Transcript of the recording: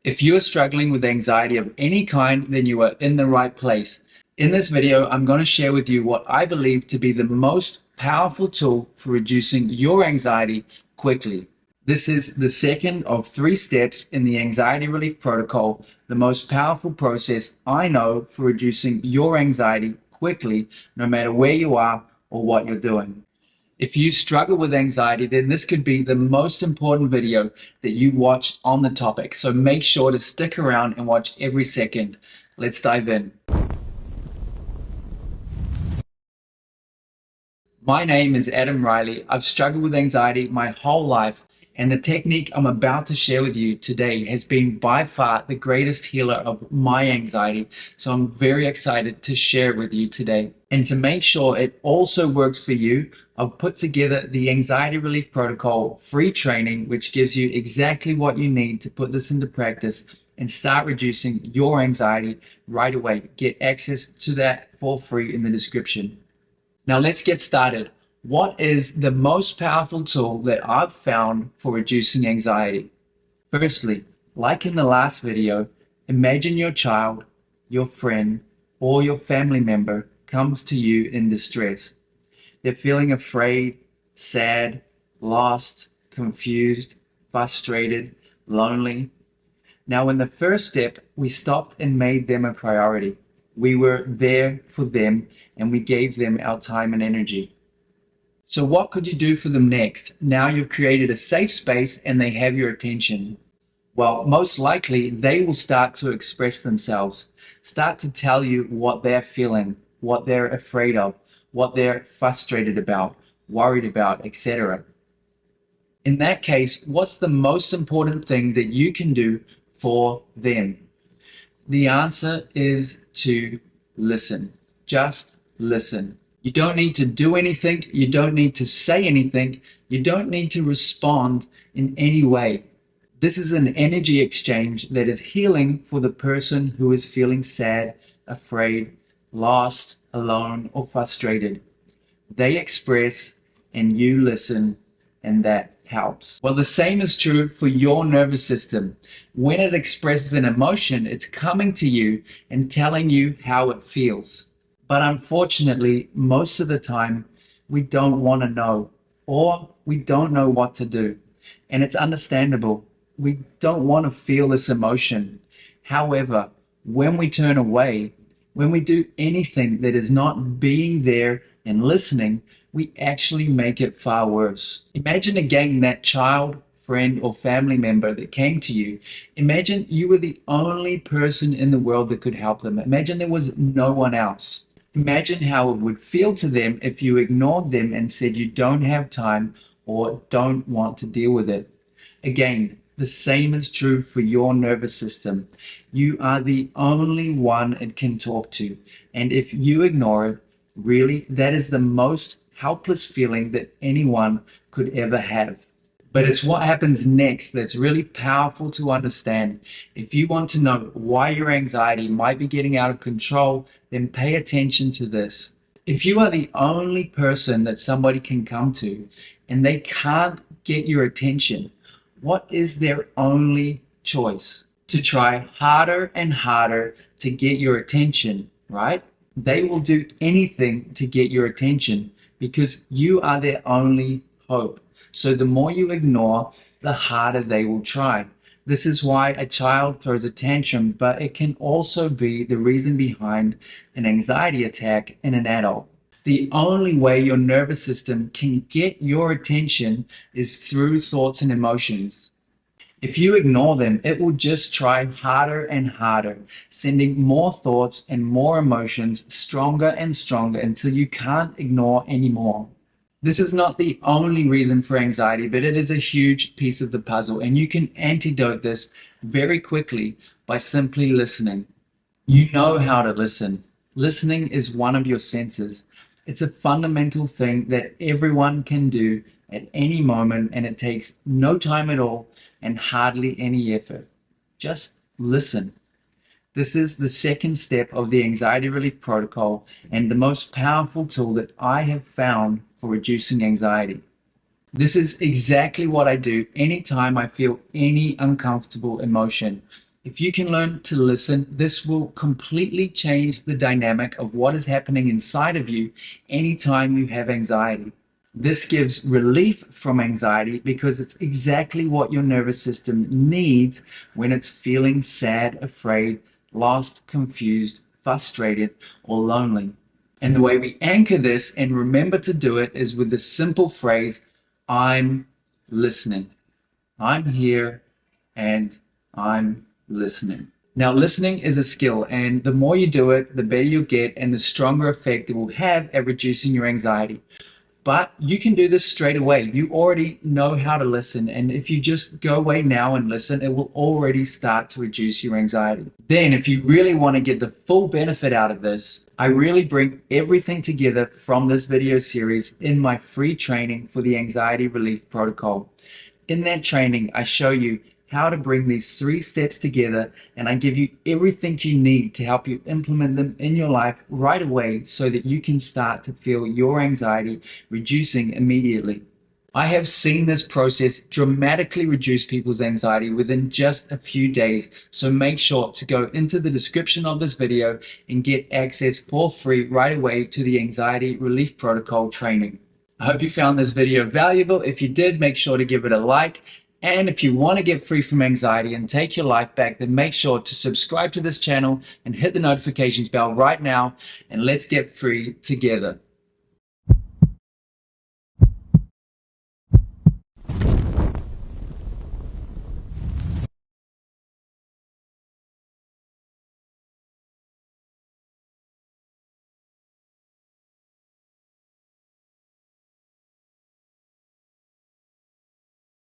If you are struggling with anxiety of any kind, then you are in the right place. In this video, I'm going to share with you what I believe to be the most powerful tool for reducing your anxiety quickly. This is the second of 3 steps in the anxiety relief protocol, the most powerful process I know for reducing your anxiety quickly, no matter where you are or what you're doing. If you struggle with anxiety, then this could be the most important video that you watch on the topic. So make sure to stick around and watch every second. Let's dive in. My name is Adam Riley. I've struggled with anxiety my whole life, and the technique I'm about to share with you today has been by far the greatest healer of my anxiety. So I'm very excited to share it with you today. And to make sure it also works for you, I've put together the Anxiety Relief Protocol free training, which gives you exactly what you need to put this into practice and start reducing your anxiety right away. Get access to that for free in the description. Now let's get started. What is the most powerful tool that I've found for reducing anxiety? Firstly, like in the last video, imagine your child, your friend, or your family member comes to you in distress. They're feeling afraid, sad, lost, confused, frustrated, lonely. Now, in the first step, we stopped and made them a priority. We were there for them and we gave them our time and energy. So what could you do for them next? Now you've created a safe space and they have your attention. Well, most likely they will start to express themselves, start to tell you what they're feeling, what they're afraid of, what they're frustrated about, worried about, etc. In that case, what's the most important thing that you can do for them? The answer is to listen. Just listen. You don't need to do anything. You don't need to say anything. You don't need to respond in any way. This is an energy exchange that is healing for the person who is feeling sad, afraid, lost, alone, or frustrated. They express and you listen, and that helps. Well, the same is true for your nervous system. When it expresses an emotion, it's coming to you and telling you how it feels. But unfortunately, most of the time, we don't want to know, or we don't know what to do. And it's understandable. We don't want to feel this emotion. However, when we turn away, when we do anything that is not being there and listening, we actually make it far worse. Imagine again that child, friend, or family member that came to you. Imagine you were the only person in the world that could help them. Imagine there was no one else. Imagine how it would feel to them if you ignored them and said you don't have time or don't want to deal with it. Again, the same is true for your nervous system. You are the only one it can talk to. And if you ignore it, really, that is the most helpless feeling that anyone could ever have. But it's what happens next that's really powerful to understand. If you want to know why your anxiety might be getting out of control, then pay attention to this. If you are the only person that somebody can come to and they can't get your attention, what is their only choice? To try harder and harder to get your attention, right? They will do anything to get your attention because you are their only hope. So the more you ignore, the harder they will try. This is why a child throws a tantrum, but it can also be the reason behind an anxiety attack in an adult. The only way your nervous system can get your attention is through thoughts and emotions. If you ignore them, it will just try harder and harder, sending more thoughts and more emotions stronger and stronger until you can't ignore anymore. This is not the only reason for anxiety, but it is a huge piece of the puzzle, and you can antidote this very quickly by simply listening. You know how to listen. Listening is one of your senses. It's a fundamental thing that everyone can do at any moment, and it takes no time at all and hardly any effort. Just listen. This is the second step of the anxiety relief protocol and the most powerful tool that I have found for reducing anxiety. This is exactly what I do anytime I feel any uncomfortable emotion. If you can learn to listen, this will completely change the dynamic of what is happening inside of you anytime you have anxiety. This gives relief from anxiety because it's exactly what your nervous system needs when it's feeling sad, afraid, lost, confused, frustrated, or lonely. And the way we anchor this and remember to do it is with the simple phrase, I'm listening. I'm here and I'm listening. Now, listening is a skill, and the more you do it, the better you'll get and the stronger effect it will have at reducing your anxiety. But you can do this straight away. You already know how to listen. And if you just go away now and listen, it will already start to reduce your anxiety. Then, if you really want to get the full benefit out of this, I really bring everything together from this video series in my free training for the Anxiety Relief Protocol. In that training, I show you how to bring these 3 steps together, and I give you everything you need to help you implement them in your life right away so that you can start to feel your anxiety reducing immediately. I have seen this process dramatically reduce people's anxiety within just a few days, so make sure to go into the description of this video and get access for free right away to the Anxiety Relief Protocol training. I hope you found this video valuable. If you did, make sure to give it a like. And if you want to get free from anxiety and take your life back, then make sure to subscribe to this channel and hit the notifications bell right now, and let's get free together.